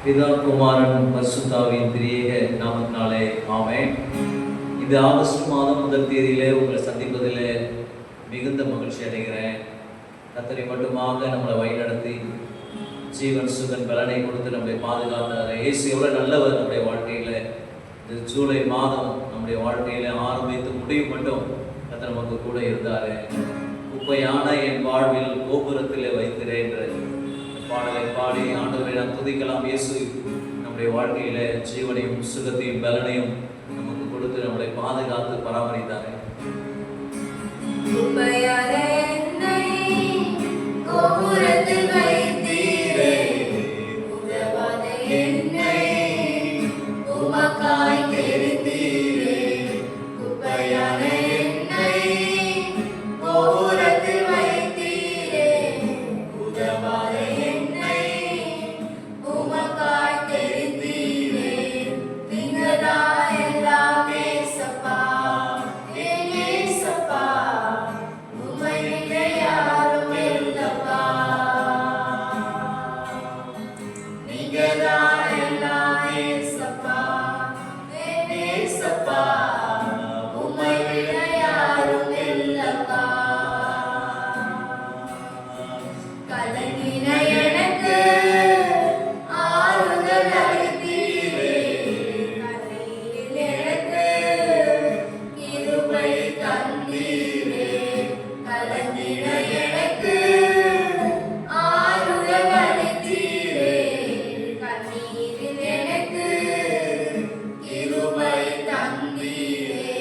பிதா குமாரன் பரிசுத்தாவின் திரியேக நாமத்தினாலே ஆமென். இந்த ஆகஸ்ட் மாதம் முதல் தேதியிலே உங்களை சந்திப்பதிலே மிகுந்த மகிழ்ச்சி அடைகிறேன். கர்த்தரை மட்டுமாக நம்மளை வழிநடத்தி ஜீவன் சுகன் பலனை கொடுத்து நம்மளை பாதுகாத்தார். இயேசு எவ்வளோ நல்லவர். நம்முடைய வாழ்க்கையில் இந்த ஜூலை மாதம் நம்முடைய வாழ்க்கையில் ஆரம்பித்து முடிவு மட்டும் கர்த்தர் நமக்கு கூட இருந்தார். குப்பையான என் வாழ்வில் கோபுரத்தில் வைக்கிறேன் என்ற பாடலை பாடி ஆண்டவரை நாம் துதிக்கலாம். இயேசு நம்முடைய வாழ்க்கையில ஜீவனையும் சுகத்தையும் பலனையும் நமக்கு கொடுத்து நம்மளை பாதுகாத்து பராமரித்தாரே. கோபுரத்தில் வைத்தீரே, உதவாத என்னை உமக்காய் தெரிந்தீரே. குப்பையான என்னை கோபுரத்தில் வைத்தீரே, உதவாத என்னை உமக்காய் தெரிந்தீரே. நீங்கதான் எல்லாமே சப்பா, என் இயேசப்பா. உம்மை விட யாரும் இல்லப்பா. நீங்கதான் எல்லாமே சப்பா, என் இயேசப்பா. உம்மை விட யாரும் இல்லப்பா. கலங்கின எனக்கு ஆறுதல் அளித்தீரே, கண்ணீரில் எனக்கு கிருபை தந்தீரே. கலங்கின எனக்கு ஆறுதல் அளித்தீரே, கண்ணீரில் எனக்கு கிருபை தந்தீரே.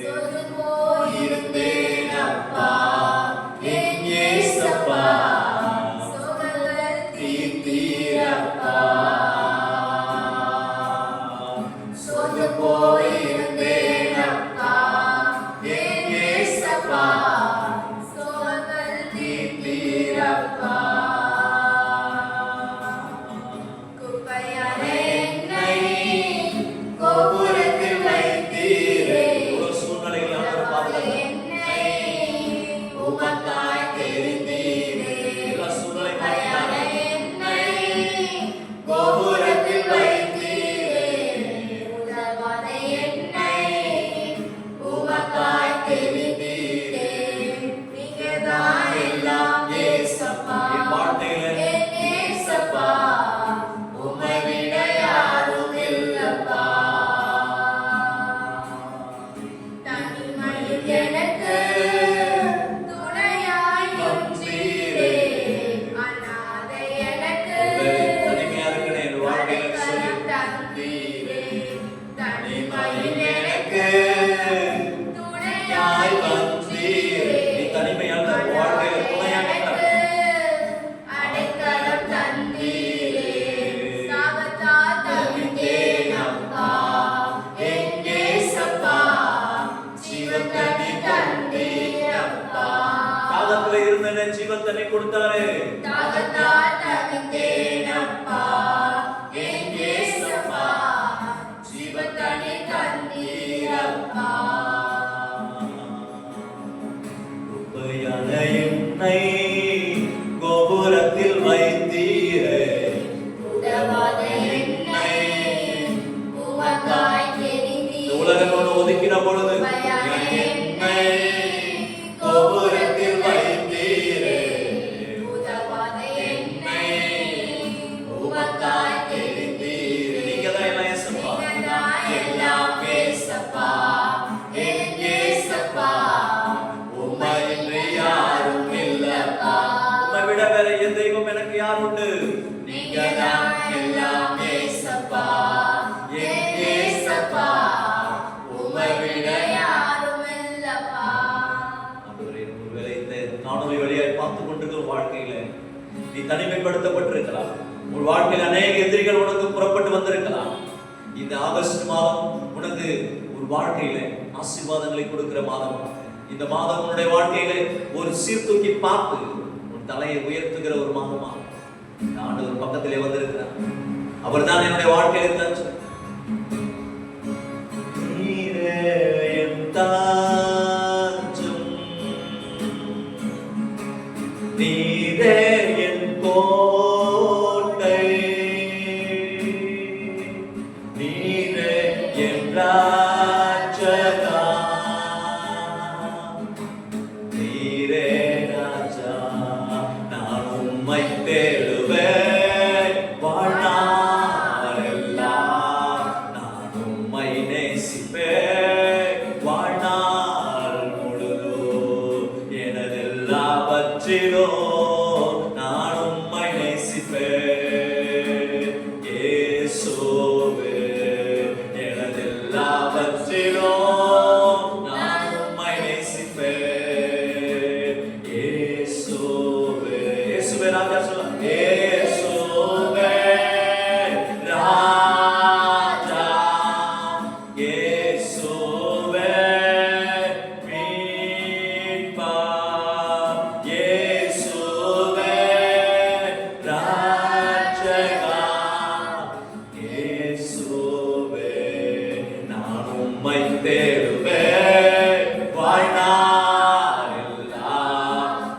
சோர்ந்து போயிருந்தேன் அப்பா, என் இயேசப்பா. சோகங்கள் தீர்த்தீரப்பா. சோர்ந்து போயிருந்தேன் அப்பா, என் இயேசப்பா. சோகங்கள் தீர்த்தீரப்பா. குப்பையான என்னை கோபுரத்தில் வைத்தீரே, ஒரு சூழ்நிலையில் ஆண்டவர் பாதுகாத்தார். என்னை உமக்காய் தெரிந்தீரே. எல்லா சூழ்நிலை குப்பையான மாற்றினார். என்னை கோபுரத்தில் வைத்தீரே, உதவாத என்னை உமக்காய் தெரிந்தீரே. நீங்கதான் எல்லாம் இயேசப்பா, என் வாழ்க்கையில என் இயேசப்பா. உம்மை விட யாரும் இல்லப்பா. தனிமையில் எனக்கு துணையாய் நின்றீரே, அநாதை எனக்கு தனிமையா இருக்கிறேன் என் வாழ்க்கையில சொல்லி அடைக்கலம் தந்தீரே. தனிமையில் எனக்கு துணையாய் நின்றீரே, நீ தனிமையால் உன் வாழ்க்கையில துணையாக எனக்கு அடைக்கலம் தந்தீரே. சாபத்தால் தவித்தேன் அப்பா, என் இயேசப்பா. ஜீவக்கனி தந்தீரப்பா. தாகத்துல இருந்த ஜீவன் தன்னை கொடுத்தாரே. தாகத்தால் தவித்தேன் அப்பா, என் இயேசப்பா. ஜீவக்கனி தந்தீரப்பா. குப்பையான என்னை கோபுரத்தில் வைத்தீரே, உதவாத என்னை உமக்காய் இந்த தெரிந்தீரே. உலகத்தோடு ஒதுக்கின பொழுது குப்பையான என்னை கோபுரத்தில் வைத்தீரே, உதவாத என்னை உமக்காய் தெரிந்தீரே. நீங்கதான் எல்லாம் இயேசுப்பா. நீங்கதான் எல்லாம் இயேசப்பா, என் இயேசப்பா. உம்மை இன்றி யாரும் இல்லப்பா. உம்மை விட வேற என் தெய்வம் எனக்கு யார் உண்டு? நீங்கதான் எல்லாம் இயேசப்பா, என் இயேசப்பா. உம்மை விட யாரும் இல்லப்பா. ஆண்டவரே, ஒருவேளை இந்த காணொளி வழியாய் பார்த்து கொண்டிருக்கிற வாழ்க்கையில நீ தனிமைப்படுத்தப்பட்டிருக்கலாம். உன் வாழ்க்கையில் அநேக எதிரிகள் உனக்கு புறப்பட்டு வந்திருக்கலாம். இந்த ஆகஸ்ட் மாதம் உனக்கு ஒரு வாழ்க்கையில ஆசீர்வாதங்களை கொடுக்கிற மாதம். இந்த மாதம் உன்னுடைய வாழ்க்கையில ஒரு சீர்தூக்கி பார்த்து உன் தலையை உயர்த்துகிற ஒரு மாதமா இந்த ஆண்டவர் பக்கத்திலே வந்திருக்கிறார். அவர் தான் என்னுடைய வாழ்க்கையில தஞ்சம். நீரே என் தஞ்சம், நீரே என் கோட்டை, தேடுவேன் வாழ்நாளெல்லாம், நான் உம்மை நேசிப்பேன் வாழ்நாள் முழுதும், எனதெல்லாவற்றிலும் நான் உம்மை நேசிப்பேன் இயேசுவே, எனதெல்லாவற்றிலும் நான் உம்மை நேசிப்பேன் இயேசுவே. இயேசுவே ராஜா சொல்ல, இயேசுவே ராஜா, இயேசுவே மீட்பா, இயேசுவே ராஜகா, இயேசுவே நான் உம்மை தேடுவேன் வாழ்நாளெல்லாம்,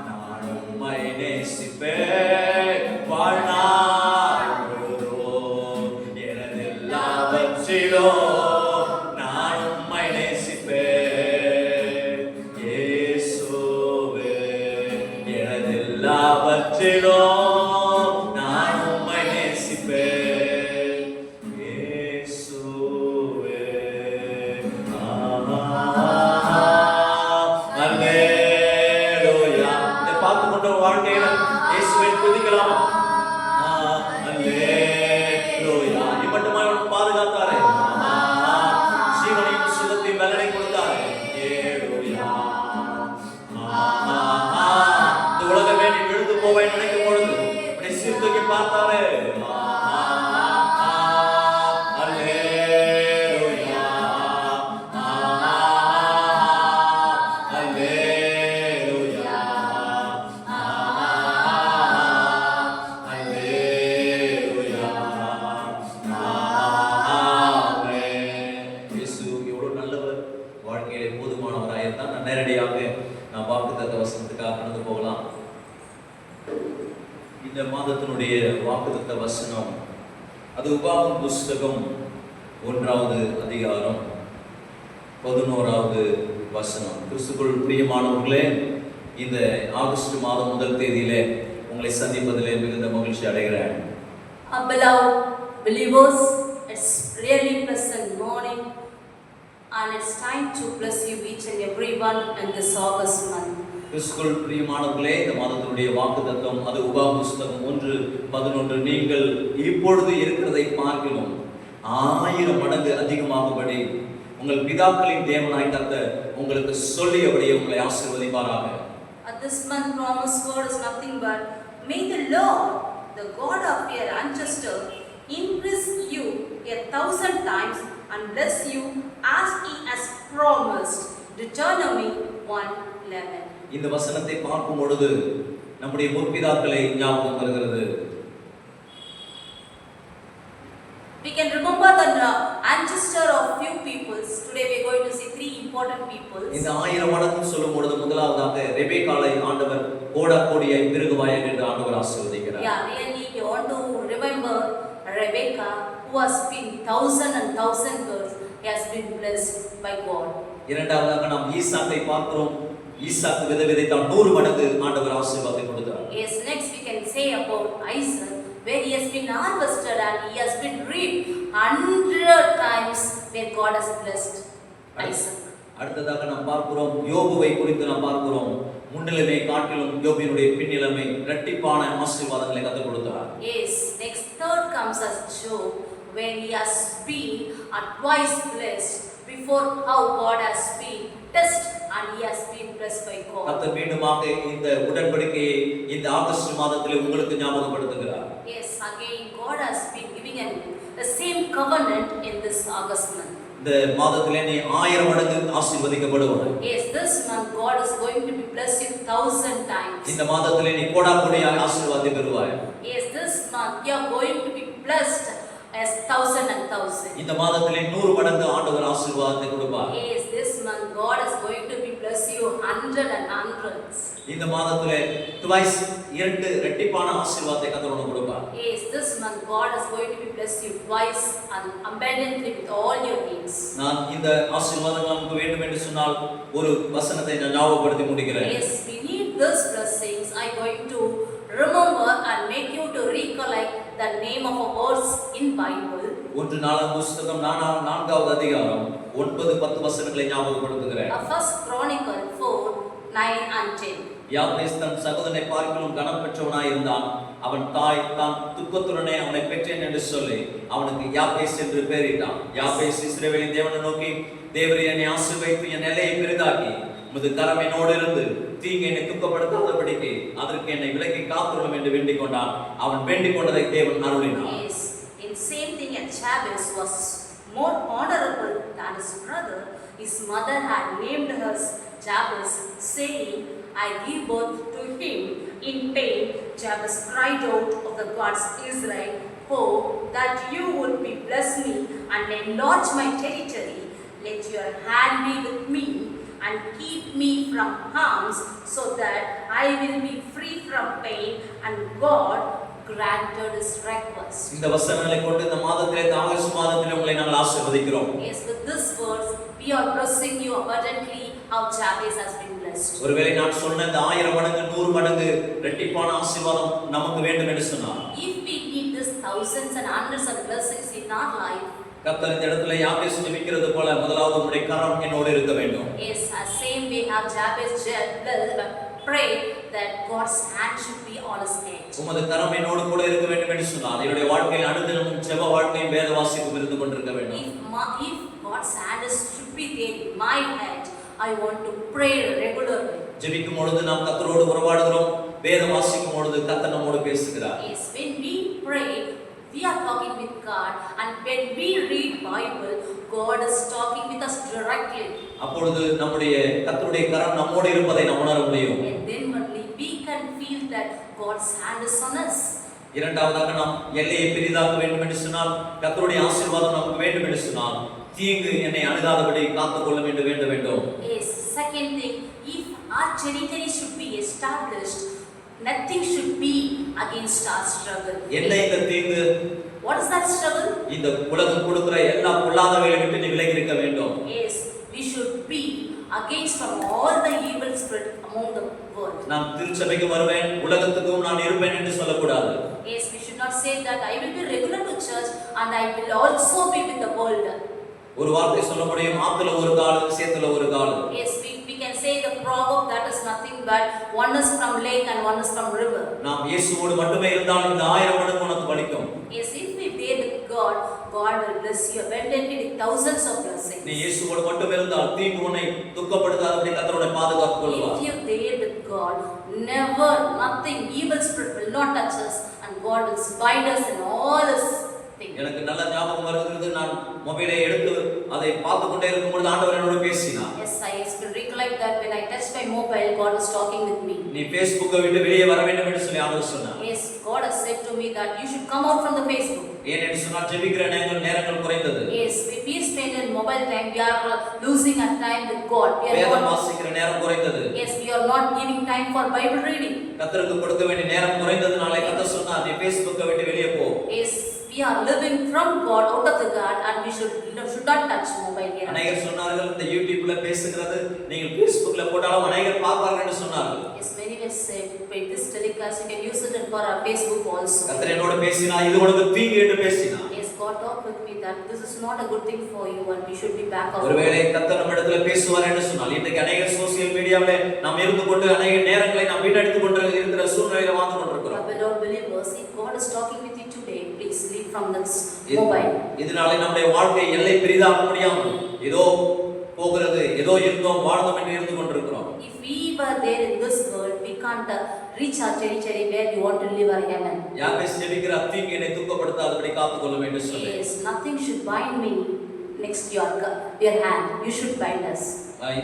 நான் உம்மை நேசிப்பேன் வாழ்நாள் முழுதும், எனதெல்லாவற்றிலும் நான் உம்மை நேசிப்பேன் இயேசுவே, எனதெல்லாவற்றிலும் நான் உம்மை நேசிப்பேன் இயேசுவே. அல்லேலூயா. இதை பார்த்துக் கொண்ட வாழ்க்கையில இயேசுவை துதிக்கலாம். அல்லேலூயா. இம்மட்டுமாய் அவனை பாதுகாத்தாரே, ஜீவனையும் சுகத்தையும் பலனையும் கொடுத்தாரே. அல்லேலூயா. இந்த உலகமே நீ விழுந்து போவேன் நினைக்கும் பொழுது உன்னை சீர்தூக்கி பார்த்தாரே. அல்லேலூயா. அல்லேலூயா. அல்லேலூயா. ஆமென். இயேசு எவ்வளவு நல்லவர், வாழ்க்கையிலே போதுமானவராயிருந்தால் நான் நேரடியாக நான் வாக்குத்தத்த வசனத்துக்காக கடந்து போகலாம். இந்த மாதத்தினுடைய வாக்குத்தத்த வசனம் அது உபாகமம் புஸ்தகம் 1வது அதிகாரம் 11வது வசனம். கிறிஸ்துவுக்குள் பிரியமானவர்களே, இந்த ஆகஸ்ட் மாதம் முதல் தேதியிலே உங்களை சந்திப்பதிலே மிகுந்த மகிழ்ச்சி அடைகிறேன். Beloved believers, it's really pleasant morning and it's time to bless you each and everyone in this August month. கிறிஸ்துவுக்குள் பிரியமானவர்களே, இந்த மாதத்தினுடைய வாக்குத்தத்தம் அது உபாகமம் புஸ்தகம் 1:11. நீங்கள் இப்பொழுது இருக்கிறதை பார்க்கிலும் 1000 மடங்கு அதிகமாகும்படி உங்கள் பிதாக்களின் தேவனாய் கர்த்தர் உங்களுக்கு சொல்லியபடியே உங்களை ஆசீர்வதிப்பாராக. This month promise word is nothing but may the Lord, the God of your ancestor, increase you 1,000 times and bless you as he has promised. Deuteronomy 1:11. இந்த வசனத்தை பார்க்கும் பொழுது நம்முடைய முற்பிதாக்களை ஞாபகம் வருகிறது. We can remember the ancestor of few peoples. Today we are going to see 3 important peoples. இந்த 1000 மடங்கு சொல்லும் பொழுது முதலாவதாக ரெபெக்காளை ஆண்டவர் கோடாகோடியாய் பெருகுவாய் என்று ஆண்டவர் ஆசீர்வதிக்கிறார். Yeah, really you want to remember Rebecca, who has been 1,000 and 1,000 girls. He has been blessed by God. இரண்டாவதாக நாம் ஈசாக்கை பார்க்கிறோம். ஈசாக்கு விதைத்தான் 100 மடங்கு ஆண்டவர் ஆசீர்வாதத்தை கொடுத்தார். Yes, next we can say about Isaac, where he has been harvested and he has been reaped 100 times where God has blessed Isaac. அடுத்ததாக நாம் பார்க்கிறோம் யோபுவை குறித்து நாம் பார்க்கிறோம். முன்னிலைமை காட்டிலும் யோபினுடைய பின்னிலைமை இரட்டிப்பான ஆசீர்வாதங்களை கற்றுக் கொடுத்தார். Yes, next third comes as Job, where he has been twice blessed before how God has been tested and he has been blessed by God. கர்த்தர் மீண்டுமாக இந்த உடன்படிக்கையை இந்த ஆகஸ்ட் மாதத்திலே உங்களுக்கு ஞாபகப்படுத்துகிறார். Yes, again God has been giving the same covenant in this August month. இந்த மாதத்திலே நீ 1000 மடங்கு ஆசீர்வதிக்கப்படுவாய். Yes, this month God is going to be bless you 1,000 times. இந்த மாதத்திலே நீ கோடாகோடியாய் ஆசீர்வாதத்தை பெறுவாய். Yes, this month you are going to be blessed as 1,000 and 1,000. இந்த மாதத்திலே 100 மடங்கு ஆண்டவர் ஆசீர்வாதத்தை கொடுப்பார். Yes, this month God is going to be bless you 100 and hundreds. இந்த மாதத்திலே twice 2 இரட்டிப்பான ஆசீர்வாதத்தை கர்த்தர் உனக்கு கொடுப்பார். Yes, this month God is going to be bless you twice and abundantly with all your needs. நான் இந்த ஆசீர்வாதங்கள் நமக்கு வேண்டும் என்று சொன்னால் ஒரு வசனத்தை நான் ஞாபகப்படுத்தி முடிக்கிறேன். Yes, we need these blessings. I going to remember and make you to recollect the name of a verse in Bible. ஒன்று நாளாம் புஸ்தகம் 4வது அதிகாரம் 9-10 வசனங்களை ஞாபகப்படுத்துகிறேன். First Chronicle 4:9 and 10. யாபேஸ் தன் சகோதரனை பார்க்கிலும் கனம் பெற்றவனாய் இருந்தான். அவன் தாய் தான் துக்கத்துடனே அவனை பெற்றேன் என்று சொல்லி அவனுக்கு யாபேஸ் என்று பெயரிட்டான். யாபேஸ் இஸ்ரவேலின் தேவனை நோக்கி, தேவரே என்னை ஆசீர்வதித்து என் எல்லையை பெரிதாக்கி உமது கரம் என்னோடு இருந்து தீங்கு என்னை துக்கப்படுத்தாதபடிக்கு அதற்கு என்னை விலக்கி காத்துள்ளோம் என்று வேண்டிக் கொண்டான். அவன் வேண்டிக் கொண்டதை தேவன் அருளினார். Yes, in same thing as Jabez was more honorable than his brother. His mother had named her Jabez, saying, I give birth to him in pain. Jabez cried out of the gods Israel, oh, that you would be bless me and enlarge my territory. Let your hand be with me and keep me from harms, so that I will be free from pain. And God granted his request. இந்த வசனங்களை கொண்டு இந்த மாதத்திலே August மாதத்திலே உங்களை நாங்கள் ஆசீர்வதிக்கிறோம். Yes, with this words we are blessing you abundantly how Jabez has been blessed. ஒருவேளை நான் சொன்ன இந்த 1000 மடங்கு 100 மடங்கு இரட்டிப்பான ஆசீர்வாதம் நமக்கு வேண்டும் என்று சொன்னார். If we need this thousands and hundreds of blessings in our life, கர்த்தர் இந்த இடத்துல யாபேஸ் ஜெபிக்கிறது போல முதலாவது உம்முடைய கரம் என்னோடு இருக்க வேண்டும். yes, as same way how Jabez prayed that God's hand should be on his head. உமது கரம் என்னோடு கூட இருக்க வேண்டும் என்று சொன்னார். என்னுடைய வாழ்க்கையில் அனுதினமும் ஜெப வாழ்க்கையும் வேத வாசிப்பும் இருந்து கொண்டிருக்க வேண்டும். If God's hand should be there in my head, I want to pray regularly. ஜெபிக்கும் பொழுது நாம் கர்த்தரோடு உறவாடுகிறோம். வேத வாசிக்கும் பொழுது கர்த்தர் நம்மோடு பேசுகிறார். Yes, when we pray, we are talking with God, and when we read Bible, God is talking with us directly. அப்பொழுது நம்முடைய கர்த்தருடைய கரம் நம்மோடு இருப்பதை நாம் உணர முடியும். And then only we can feel that God's hand is on us. இரண்டாவதாக நாம் எல்லையை பெரிதாக்க வேண்டும் என்று சொன்னால், கர்த்தருடைய ஆசீர்வாதம் நமக்கு வேண்டும் என்று சொன்னால், தீங்கு என்னை அணுகாதபடி காத்துக்கொள்ளும் என்று வேண்ட வேண்டும். Yes, second thing, if our territory should be established, nothing should be against our struggle. என்ன இந்த தீங்கு? What is that struggle? இந்த உலகம் கொடுக்கிற எல்லா பொல்லாதவைகளை விட்டு நீ விலகி இருக்க வேண்டும். Yes, we should be against from all the evil spirit among the world. நாம் திருச்சபைக்கு வருவேன், உலகத்துக்கும் நான் இருப்பேன் என்று சொல்லக்கூடாது. Yes, we should not say that I will be regular to church and I will also be with the world. ஒரு வார்த்தை சொல்ல முடியும், ஆத்துல ஒரு கால் சேத்துல ஒரு கால். Yes, we can say the proverb that is nothing but one is from lake and one is from river. நாம் இயேசுவோடு மட்டுமே இருந்தால் இந்த 1000 மடங்கு உனக்கு பலிக்கும். Yes, if we bear with God, God will bless you abundantly with thousands of blessings. நீ இயேசுவோடு மட்டுமே இருந்தால் தீங்கு உன்னை துக்கப்படுத்தாதபடி கர்த்தர் உன்னை பாதுகாத்துக் கொள்வார். If you bear with God, never nothing evil spirit will not touch us, and God will bind us in all his things. எனக்கு நல்ல ஞாபகம் வருகிறது, நான் மொபைலை எடுத்து அதை பார்த்து கொண்டே இருக்கும் பொழுது ஆண்டவர் என்னோடு பேசினார். Yes, I still recollect that when I touched my mobile, God was talking with me. நீ Facebook விட்டு வெளியே வர வேண்டும் என்று சொல்லி ஆண்டவர் சொன்னார். Yes, God has said to me that you should come out from the Facebook. ஏன் என்று சொன்னால் ஜெபிக்கிற நேரங்கள் குறைந்தது. Yes, if we spend in mobile time, we are losing our time with God. வேதம் வாசிக்கிற நேரம் குறைந்தது. Yes, we are not giving time for Bible reading. கர்த்தருக்கு கொடுக்க வேண்டிய நேரம் குறைந்ததுனால கர்த்தர் சொன்னார், நீ Facebook விட்டு வெளியே போ. Yes, we are living from God, out of the God, and we should not touch mobile here. அநேகர் சொன்னார்கள், இந்த யூடியூப்ல பேசுகிறது நீங்கள் Facebookல போட்டாலும் அநேகர் பார்ப்பார்கள் என்று சொன்னார்கள். Yes, many will say, with this telecast you can use it for our Facebook also. கர்த்தர் என்னோடு பேசினார், இது உனக்கு தீங்கு என்று பேசினார். Yes, God talked with me that this is not a good thing for you and we should be back off. ஒருவேளை கர்த்தர் நம்மிடத்துல பேசுவார் என்று சொன்னால், இன்றைக்கு அநேகர் சோசியல் மீடியாவிலே நாம் இருந்து கொண்டு அநேக நேரங்களை நாம் வீணடித்துக் கொண்டு இருக்கிற சூழ்நிலையில வாழ்ந்து கொண்டிருக்கிறோம். Beloved believers, if God is talking with you today, please leave from this mobile. இதனாலே நம்முடைய வாழ்க்கை எல்லை பெரிதாக முடியாமல் ஏதோ போகிறது, ஏதோ இருந்தோம் வாழ்ந்தோம் என்று இருந்து கொண்டிருக்கிறோம். If we were there in this world, we can't reach our territory where we want to live our heaven. யாபேஸ் ஜெபிக்கிற தீங்கு என்னை துக்கப்படுத்தாதபடி காத்துக்கொள்ளும் என்று சொல்லி. Yes, nothing should bind me next to your hand. You should bind us.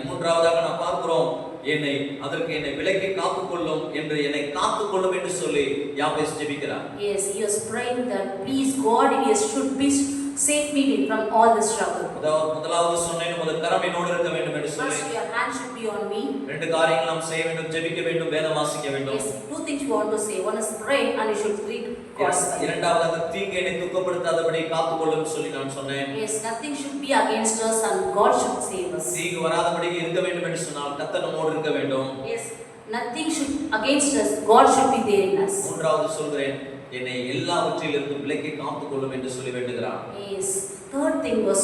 மூன்றாவதாக நாம் பார்க்கிறோம், அதற்கு என்னை விலக்கி காத்துக்கொள்ளும் என்று என்னை காத்துக்கொள்ளும் என்று சொல்லி யாபேஸ் ஜெபிக்கிறார். Yes, he was praying that please God, he should be save me from all the struggle. முதலாவது சொன்னேன், உமது கரம் என்னோடு இருக்க வேண்டும் என்று சொல்லி. First, your hand should be on me. ரெண்டு காரியங்கள் நாம் செய்ய வேண்டும், ஜெபிக்க வேண்டும், வேதம் வாசிக்க வேண்டும். Yes, two things you want to say. One is pray and you should read God's Bible. இரண்டாவதாக தீங்கு என்னை துக்கப்படுத்தாதபடி காத்துக்கொள்ளும் சொல்லி நான் சொன்னேன். Yes, nothing should be against us and God should save us. தீங்கு வராதபடி இருக்க வேண்டும் என்று சொன்னால் கர்த்தர் நம்மோடு இருக்க வேண்டும். Yes, Nothing should against us. God should be there in us. மூன்றாவது சொல்கிறேன், என்னை எல்லாவற்றிலிருந்தும் விலக்கி காத்துக் கொள்ளும் என்று சொல்லி வேண்டுகிறான். Yes. Third thing was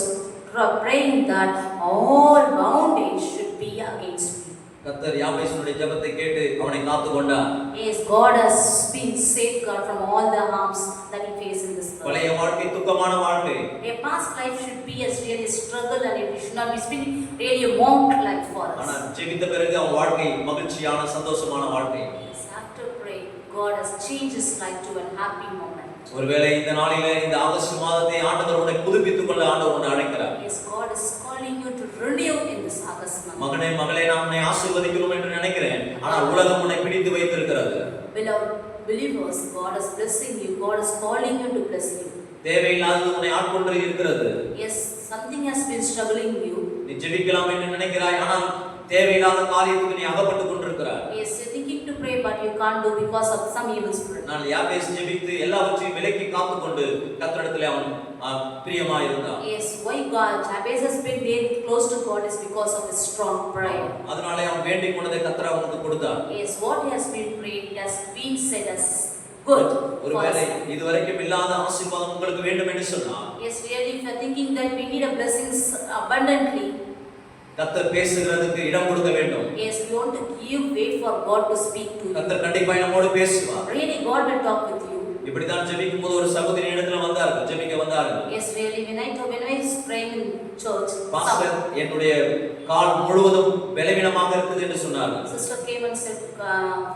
praying that all boundaries should be against me. கர்த்தர் யாபேசுடைய ஜெபத்தை கேட்டு அவனை காத்துக் கொண்டார். Yes, God has been safeguard from all the harms that he faced in this world. பழைய வாழ்க்கை துக்கமான வாழ்க்கை. A past life should be as really struggle and it should not be been really a monk life for us. ஆனால் ஜெபித்த பிறகு அவன் வாழ்க்கை மகிழ்ச்சியான சந்தோஷமான வாழ்க்கை. Yes, after praying, God has changed his life to a happy moment. ஒருவேளை இந்த நாளிலே இந்த ஆகஸ்ட் மாதத்தை ஆண்டவர் உன்னை புதுப்பித்துக் கொள்ள ஆண்டவர் உன்னை அழைக்கிறார். Yes, God is calling you to renew in this August month. மகனே மகளே, நான் உன்னை ஆசீர்வதிக்கணும் என்று நினைக்கிறேன், ஆனால் உலகம் உன்னை பிடித்து வைத்திருக்கிறது. Beloved believers, God is blessing you. God is calling you to bless you. தேவையில்லாதது உன்னை ஆட்கொண்டு இருக்கிறது. Yes, something has been struggling you. நீ ஜெபிக்கலாம் என்று நினைக்கிறாய், ஆனால் தேவையில்லாத காரியத்துக்கு நீ அகப்பட்டுக் கொண்டிருக்கிறாய். Yes, you're thinking to pray but you can't do because of some evil spirit. நான் யாபேஸ் ஜெபித்து எல்லாவற்றையும் விலக்கி காத்துக்கொண்டு கர்த்தரிடத்திலே அவன் பிரியமாய் இருந்தான். Yes, why God Jabez has been there close to God is because of his strong prayer. அதனாலே அவன் வேண்டிக் கொண்டதை கர்த்தர் அவனுக்கு கொடுத்தார். Yes, what he has been prayed, it has been said as good. ஒருவேளை இதுவரைக்கும் இல்லாத ஆசீர்வாதம் உங்களுக்கு வேண்டும் என்று சொன்னால், yes, really if you are thinking that we need a blessings abundantly, கர்த்தர் பேசுகிறதுக்கு இடம் கொடுக்க வேண்டும். yes, we want to give way for God to speak to you. கர்த்தர் கண்டிப்பா நம்மோடு பேசுவார். Really God will talk with you. இப்படி தான் ஜெபிக்கும் போது ஒரு சகோதரி இடத்துல வந்தார்கள், ஜெபிக்க வந்தார்கள். Yes, really when I was praying in church, pastor என்னுடைய கால் முழுவதும் பலவீனமாக இருக்குது என்று சொன்னார்கள். sister came and said,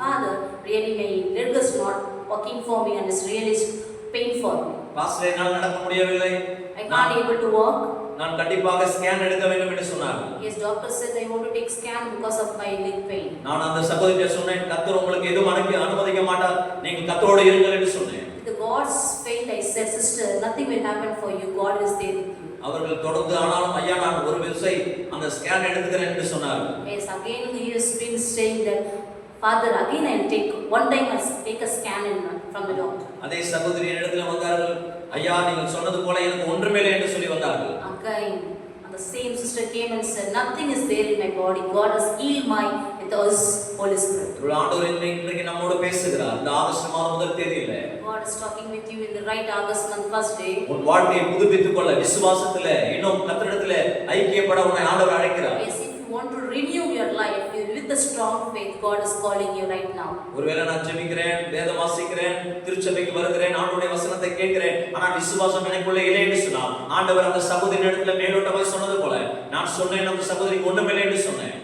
Father, really my leg is not working for me and it's really pain for me. Pastor என்னால் நடக்க முடியவில்லை, I can't able to walk. நான் கண்டிப்பாக ஸ்கேன் எடுக்க வேண்டும் என்று சொன்னார்கள். Yes, doctor said I want to take scan because of my leg pain. நான் அந்த சகோதரியை சொன்னேன், கர்த்தர் உங்களுக்கு எதுவும் அனுமதிக்க மாட்டார், நீங்கள் கர்த்தரோடு இருங்கள் என்று சொன்னேன். The God's faith, I said, sister, nothing will happen for you. God is there with you. அவர்கள் தொடர்ந்து ஆனாலும் ஐயா நான் ஒரு விசை அந்த ஸ்கேன் எடுத்துக்கிறேன் என்று சொன்னார்கள். Yes, again he has been saying that, Father, again I'll take one time I'll take a scan from the doctor. அதே சகோதரி இடத்துல வந்தார்கள், ஐயா நீங்கள் சொன்னது போல எனக்கு ஒன்றுமில்லை என்று சொல்லி வந்தார்கள். Again, and the same sister came and said, nothing is there in my body. God has healed my with His Holy Spirit. ஆண்டவர் இன்றைக்கு நம்மோடு பேசுகிறார். இந்த ஆகஸ்ட் மாதம் முதல் தேதியில God is talking with you in the right August month first day. உன் வாழ்க்கையை புதுப்பித்துக் கொள்ள விசுவாசத்திலே இன்னும் கர்த்தரிடத்திலே ஐக்கியப்பட உன்னை ஆண்டவர் அழைக்கிறார். Yes, if you want to renew your life with the strong faith, God is calling you right now. ஒருவேளை நான் ஜெபிக்கிறேன், வேதம் வாசிக்கிறேன், திருச்சபைக்கு வருகிறேன், ஆண்டவருடைய வசனத்தை கேட்கிறேன், ஆனால் விசுவாசம் எனக்குள்ள இல்லை என்று சொன்னால், ஆண்டவர் அந்த சகோதரி இடத்துல மேலோட்டமாக சொன்னது போல நான் சொன்னேன், அந்த சகோதரிக்கு ஒன்றுமில்லை என்று சொன்னேன்.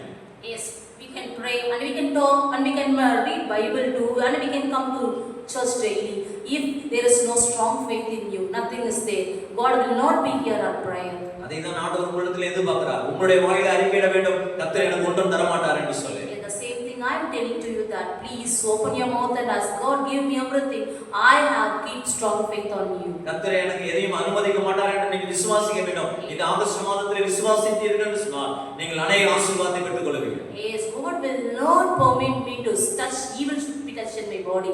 Yes, we can pray and we can talk and we can read Bible too and we can come to church daily. If there is no strong faith in you, nothing is there. God will not be here our prayer. அதைதான் ஆண்டவர் உங்களிடத்தில் எதிர்பார்க்கிறார். உங்களுடைய வாயில அறிக்கையிட வேண்டும், கர்த்தர் எனக்கு ஒன்றும் தர மாட்டார் என்று சொல்லி. The same thing I am telling to you that please open your mouth and ask God, give me everything. I have keep strong faith on you. கர்த்தர் எனக்கு எதையும் அனுமதிக்க மாட்டார் என்று நீங்கள் விசுவாசிக்க வேண்டும். இந்த ஆகஸ்ட் மாதத்திலே விசுவாசித்தீர்கள் என்று சொன்னால் நீங்கள் அநேக ஆசீர்வாதத்தை பெற்றுக் கொள்வீர்கள். Yes, God will not permit me to touch evil should be touched in my body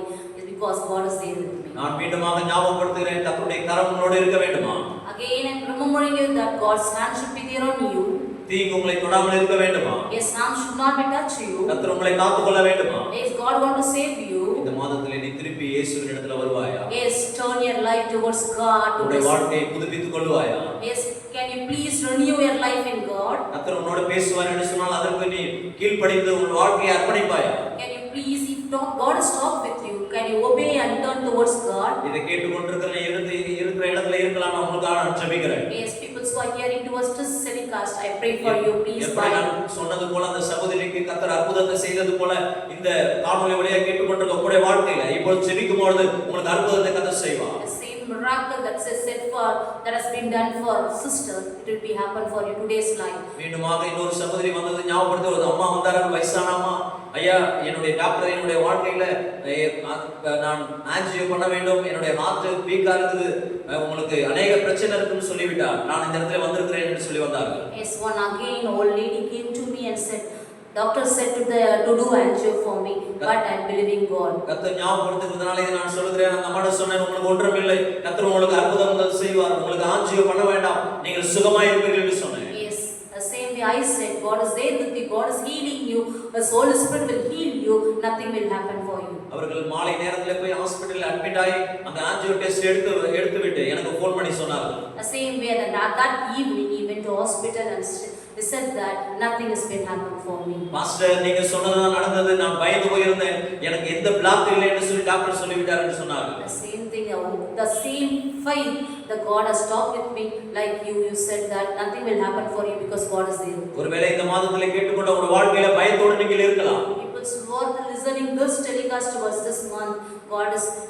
because God is there with me. நான் மீண்டுமாக ஞாபகப்படுத்துகிறேன், கர்த்தருடைய கரம் உங்களோடு இருக்க வேண்டுமா? Again I am remembering you that God's hand should be there on you. தீங்கு உங்களை தொடாமல் இருக்க வேண்டுமா? Yes, harm should not be touch you. கர்த்தர் உங்களை காத்துக்கொள்ள வேண்டுமா? Yes, God want to save you. இந்த மாதத்திலே நீ திருப்பி இயேசுவின் இடத்துல வருவாயா? Yes, turn your life towards God. உன்னுடைய வாழ்க்கையை புதுப்பித்துக் கொள்வாயா? Yes, can you please renew your life in God? கர்த்தர் உன்னோடு பேசுவார் என்று சொன்னால் அதற்கு நீ கீழ்ப்படிந்து உன் வாழ்க்கையை அர்ப்பணிப்பாயா? Can you please, if God is talk with you, can you obey and turn towards God? இதை கேட்டுக்கொண்டிருக்கிற இருக்கிற இடத்துல இருக்கலாம், நான் உங்களுக்காக நான் ஜெபிக்கிறேன். Yes, people who are hearing to us this telecast, I pray for you, please எப்படி நான் சொன்னது போல அந்த சகோதரிக்கு கர்த்தர் அற்புதத்தை செய்தது போல இந்த காணொளி வழியாக கேட்டுக்கொண்டிருக்க உங்களுடைய வாழ்க்கையில இப்போ ஜெபிக்கும் பொழுது உங்களுக்கு அற்புதத்தை கர்த்தர் செய்வார். The same miracle that says set for that has been done for sister, it will be happen for you today's life. மீண்டுமாக இன்னொரு சகோதரி வந்தது ஞாபகப்படுத்துவது, அம்மா வந்தார்கள், வயசான அம்மா, ஐயா என்னுடைய டாக்டர் என்னுடைய வாழ்க்கையில நான் ஆன்ஜியோ பண்ண வேண்டும், என்னுடைய ஹார்ட் வீக்கா இருக்குது, உங்களுக்கு அநேக பிரச்சனை இருக்குன்னு சொல்லிவிட்டார், நான் இந்த இடத்துல வந்திருக்கிறேன் என்று சொல்லி வந்தார்கள். Yes, one again old lady came to me and said, doctor said to do angio for me, but I am believing God. கர்த்தர் ஞாபகப்படுத்துகிறதுனால இதை நான் சொல்கிறேன். அந்த அம்மாட்ட சொன்னேன், உங்களுக்கு ஒன்றுமில்லை, கர்த்தர் உங்களுக்கு அற்புதங்கள் செய்வார், உங்களுக்கு ஆன்ஜியோ பண்ண வேண்டாம், நீங்கள் சுகமாய் இருப்பீர்கள் என்று சொன்னேன். Yes, the same way I said, God is there with you, God is healing you the Holy Spirit will heal you, nothing will happen for you. அவர்கள் மாலை நேரத்துல போய் ஹாஸ்பிடல்ல அட்மிட் ஆகி அந்த ஆஞ்சியோ டெஸ்ட் எடுத்து விட்டு எனக்கு ஃபோன் பண்ணி சொன்னார்கள். The same way that evening he went to hospital and they said that nothing has been happened for me. Master நீங்க சொன்னதுதான் நடந்தது, நான் பயந்து போயிருந்தேன், எனக்கு எந்த பிளாக் இல்லைன்னு சொல்லி டாக்டர் சொல்லிவிட்டாருன்னு சொன்னார்கள். The same thing, the same faith that God has talked with me, like you said that nothing will happen for you because God is there. ஒருவேளை இந்த மாதத்துல கேட்டுக்கொண்ட உங்க வாழ்க்கையில பயத்தோடு நீங்கள் இருக்கலாம். People who are listening this telecast to us this month,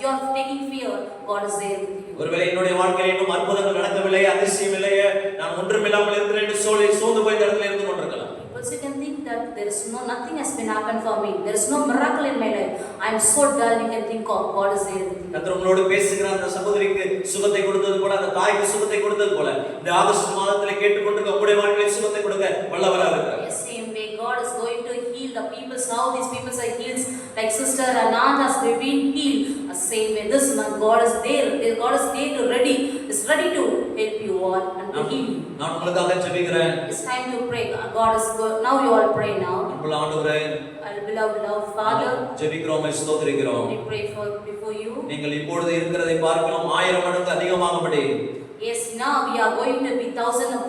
you are taking fear, God is there with you. ஒருவேளை என்னுடைய வாழ்க்கையில இன்னும் அற்புதங்கள் நடக்கவில்லை, அதிசயம் இல்லையே, நான் ஒன்றுமில்லாமல் இருக்கிறேன் என்று சொல்லி சோர்ந்து போய் இடத்துல இருந்து கொண்டிருக்கலாம். People can think that nothing has been happened for me. There is no miracle in my life. I am so dull. You can think of God is there with you. கர்த்தர் உங்களோடு பேசுகிற அந்த சகோதரிக்கு சுகத்தை கொடுத்தது போல, அந்த தாய்க்கு சுகத்தை கொடுத்தது போல, இந்த ஆகஸ்ட் மாதத்துல கேட்டுக்கொண்டிருக்க உங்களுடைய வாழ்க்கையில சுகத்தை கொடுக்க வல்லவராக இருக்கிறார். Yes, same way God is going to heal the people. How these people are healed, like sister and aunt has been healed. The same way this month God is there. God is there to ready to help you all and to heal you. நான் உங்களுக்காக ஜெபிக்கிறேன். It's time to pray. God is good. Now you all pray now. அன்புள்ள ஆண்டவரே, beloved Father, ஜெபிக்கிறோம், ஸ்தோத்திரிக்கிறோம். we pray before you. நீங்கள் இப்பொழுது இருக்கிறதை பார்க்கலாம் 1000 மடங்கு அதிகமாகும்படி. Yes, now we are going to be thousand and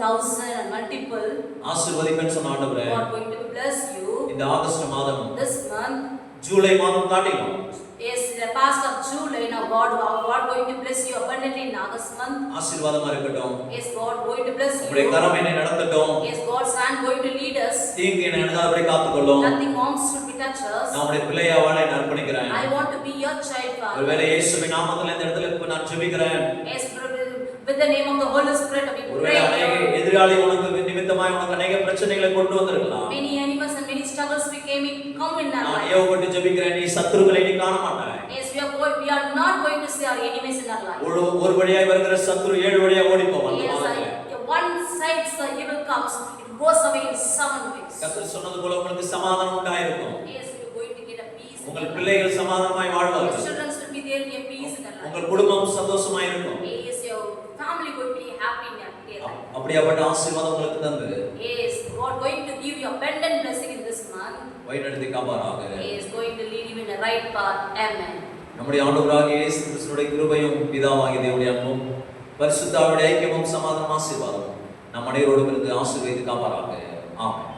multiple. ஆசீர்வதிப்பேன் சொன்ன ஆண்டவரே, God going to bless you. இந்த ஆகஸ்ட் மாதம், This month, ஜூலை மாதம் காட்டிலும், yes, the past of July, now God going to bless you abundantly in August month. ஆசீர்வாதமா இருக்கட்டும். Yes, God going to bless உம்முடைய you. கரம் என்னை நடத்தட்டும். Yes, God's hand going to lead us. தீங்கு என்னை அணுகாதபடி காத்துக்கொள்ளும். Nothing harms should be touch us. நான் உம்முடைய பிள்ளையா வாழ நான் அர்ப்பணிக்கிறேன். I want to be your child, Father. ஒருவேளை இயேசுவின் நாமத்தில் இந்த இடத்துல இப்ப நான் ஜெபிக்கிறேன். Yes, with the name of the Holy Spirit, we pray. ஒருவேளை அநேக எதிராளி உனக்கு நிமித்தமாய் உனக்கு அநேக பிரச்சனைகளை கொண்டு வந்திருக்கலாம். Many enemies and many struggles come in our நான் life. ஏவப்பட்டு ஜெபிக்கிறேன், நீ சத்துருக்களை நீ காண மாட்டாய். Yes, we are not going to see our enemies in our life. ஒரு வழியாய் வருகிற சத்துரு 7 வழியா ஓடி போவான். Yes, one side the evil comes, it goes away in 7 ways. கர்த்தர் சொன்னது போல உங்களுக்கு சமாதானம் உண்டாயிருக்கும். Yes, you are going to get a peace. உங்கள் பிள்ளைகள் சமாதானமாய் வாழ்வார்கள். Your children will be there in peace in their life. உங்கள் குடும்பம் சந்தோஷமாய் இருக்கும். Yes, your family will be happy in their life. அப்படியாப்பட்ட ஆசீர்வாதம் உங்களுக்கு தந்து. Yes, God going to give you abundant blessing in this month. வழிநடத்தி காப்பாராக. He is going to lead you in the right path. Amen. நம்முடைய ஆண்டவராகிய இயேசு கிறிஸ்துவின் கிருபையும் பிதாவாகிய தேவனுடைய அன்பும் பரிசுத்த ஆவியுடைய ஐக்கியமும் சமாதானமும் ஆசீர்வாதமும் நம் அனைவரோடும் இருந்து ஆசீர்வதித்து காப்பாராக. ஆமென்.